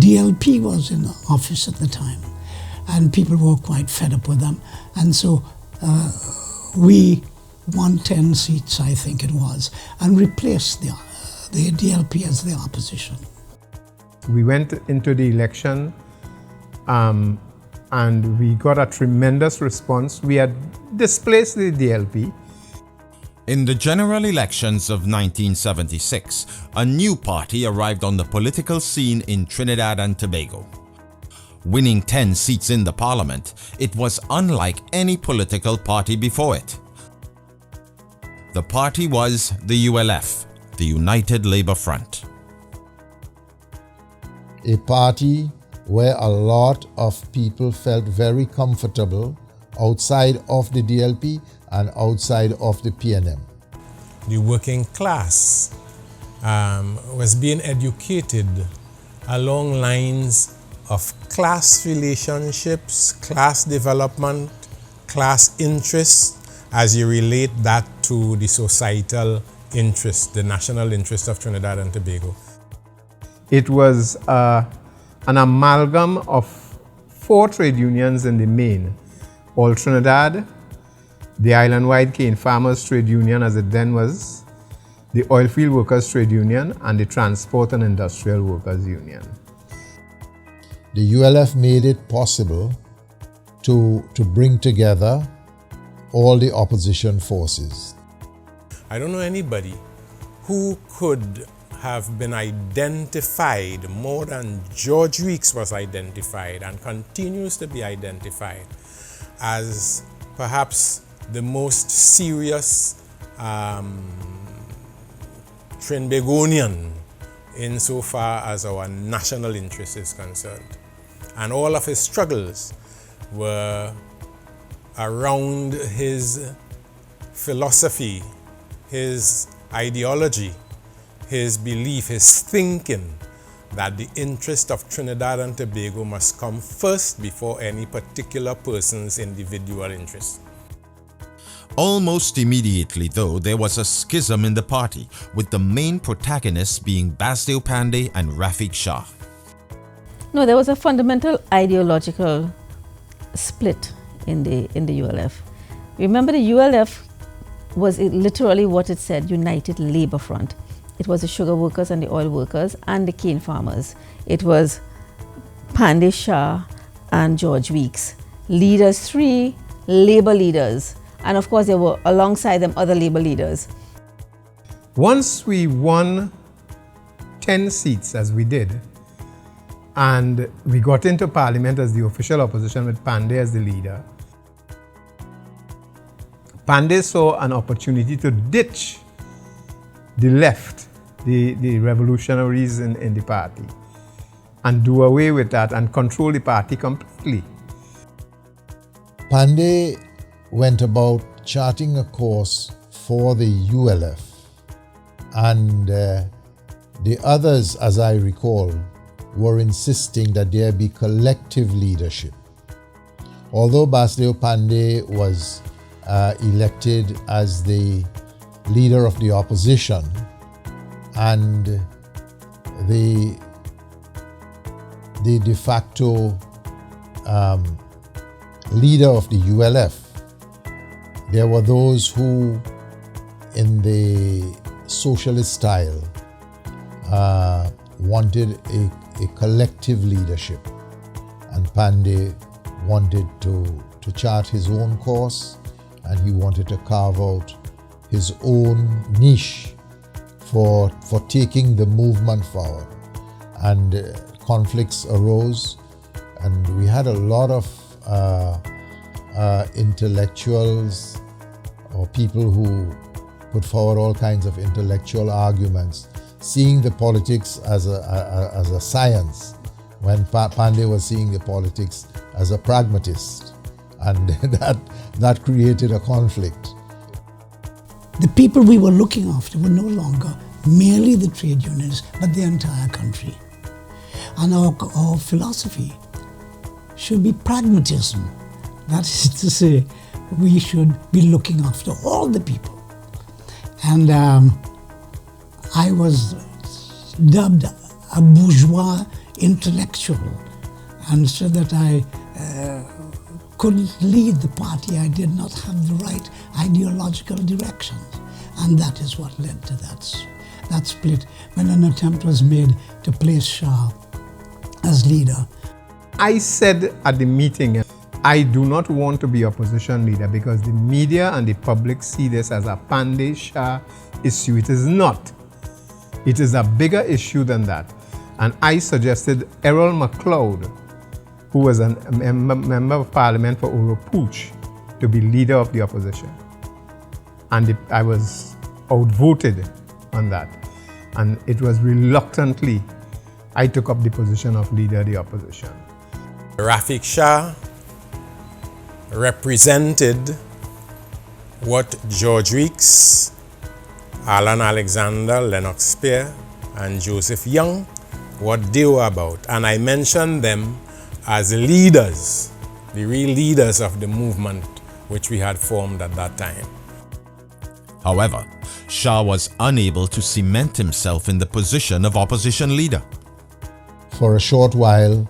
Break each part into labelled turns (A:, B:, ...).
A: DLP was in office at the time, and people were quite fed up with them. And so we won 10 seats, I think it was, and replaced the DLP as the opposition.
B: We went into the election and we got a tremendous response. We had displaced the DLP.
C: In the general elections of 1976, a new party arrived on the political scene in Trinidad and Tobago. Winning 10 seats in the parliament, it was unlike any political party before it. The party was the ULF, the United Labour Front.
D: A party where a lot of people felt very comfortable outside of the DLP and outside of the PNM.
E: The working class was being educated along lines of class relationships, class development, class interests, as you relate that to the societal interest, the national interest of Trinidad and Tobago.
B: It was an amalgam of 4 trade unions in the main: All Trinidad, the Island-wide Cane Farmers Trade Union as it then was, the Oilfield Workers Trade Union, and the Transport and Industrial Workers Union.
D: The ULF made it possible to bring together all the opposition forces.
E: I don't know anybody who could have been identified more than George Weeks was identified and continues to be identified as perhaps the most serious Trinbagonian insofar as our national interest is concerned. And all of his struggles were around his philosophy, his ideology, his belief, his thinking that the interest of Trinidad and Tobago must come first before any particular person's individual interest.
C: Almost immediately, though, there was a schism in the party, with the main protagonists being Basdeo Panday and Rafiq Shah.
F: No, there was a fundamental ideological split in the ULF. Remember, the ULF was literally what it said, United Labour Front. It was the sugar workers and the oil workers and the cane farmers. It was Panday, Shah and George Weeks. Leaders, 3 Labour leaders. And of course, there were alongside them other Labour leaders.
B: Once we won 10 seats, as we did, and we got into Parliament as the official opposition with Panday as the leader, Panday saw an opportunity to ditch the left, the revolutionaries in the party, and do away with that and control the party completely.
D: Panday went about charting a course for the ULF, and the others, as I recall, were insisting that there be collective leadership. Although Basdeo Panday was elected as the leader of the opposition and the de facto leader of the ULF, there were those who, in the socialist style, wanted a collective leadership, and Panday wanted to chart his own course, and he wanted to carve out his own niche for taking the movement forward. And conflicts arose, and we had a lot of intellectuals or people who put forward all kinds of intellectual arguments, seeing the politics as a science, when Panday was seeing the politics as a pragmatist, and that created a conflict.
A: The people we were looking after were no longer merely the trade unions, but the entire country. And our philosophy should be pragmatism. That is to say, we should be looking after all the people. And I was dubbed a bourgeois intellectual, and so that I couldn't lead the party. I did not have the right ideological direction, and that is what led to that split when an attempt was made to place Shah as leader.
B: I said at the meeting, I do not want to be opposition leader because the media and the public see this as a Panday Shah issue. It is not. It is a bigger issue than that. And I suggested Errol MacLeod, who was a member of Parliament for Oropuch, to be leader of the opposition. And I was outvoted on that. And it was reluctantly I took up the position of leader of the opposition.
E: Rafiq Shah represented what George Weeks, Alan Alexander, Lennox Spear, and Joseph Young, what they were about. And I mentioned them as leaders, the real leaders of the movement which we had formed at that time.
C: However, Shah was unable to cement himself in the position of opposition leader.
D: For a short while,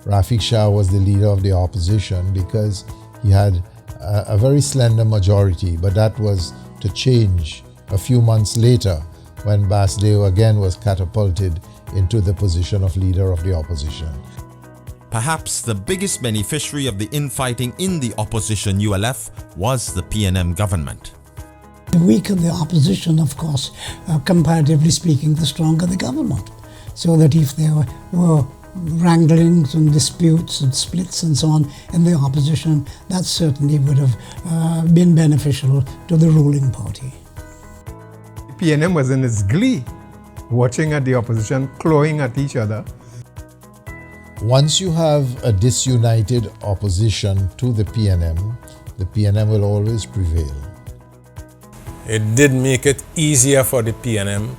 D: Rafiq Shah was the leader of the opposition because he had a very slender majority, but that was to change a few months later when Basdeo again was catapulted into the position of leader of the opposition.
C: Perhaps the biggest beneficiary of the infighting in the opposition ULF was the PNM government.
A: The weaker the opposition, of course, comparatively speaking, the stronger the government. So that if there were wranglings and disputes and splits and so on in the opposition, that certainly would have been beneficial to the ruling party.
B: PNM was in its glee, watching at the opposition clawing at each other.
D: Once you have a disunited opposition to the PNM will always prevail.
E: It did make it easier for the PNM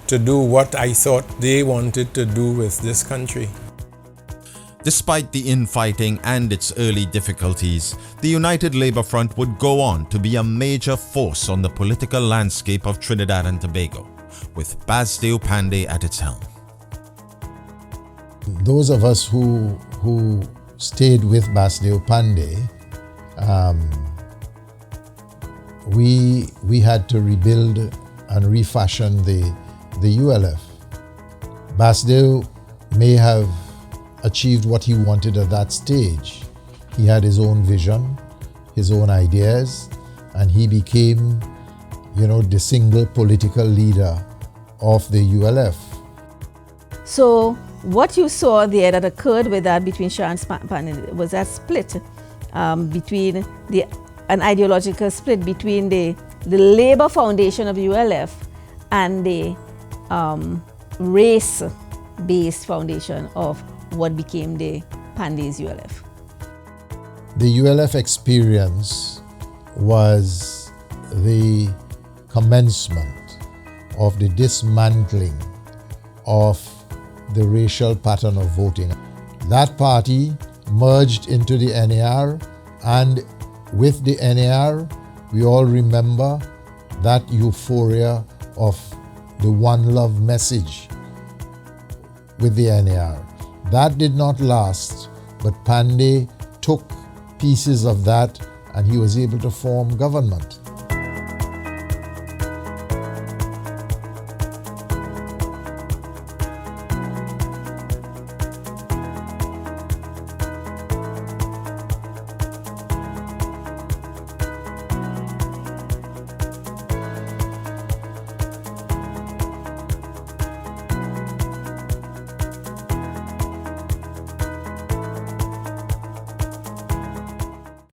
E: to do what I thought they wanted to do with this country.
C: Despite the infighting and its early difficulties, the United Labour Front would go on to be a major force on the political landscape of Trinidad and Tobago, with Basdeo Panday at its helm.
D: Those of us who stayed with Basdeo Panday, we had to rebuild and refashion the ULF. Basdeo may have achieved what he wanted at that stage. He had his own vision, his own ideas, and he became, the single political leader of the ULF.
F: So what you saw there that occurred with that between Shah and Panday was that split between an ideological split between the Labour foundation of ULF and the race-based foundation of what became the Panday's ULF.
D: The ULF experience was the commencement of the dismantling of the racial pattern of voting. That party merged into the NAR, and with the NAR, we all remember that euphoria of the One Love message with the NAR. That did not last, but Panday took pieces of that and he was able to form government.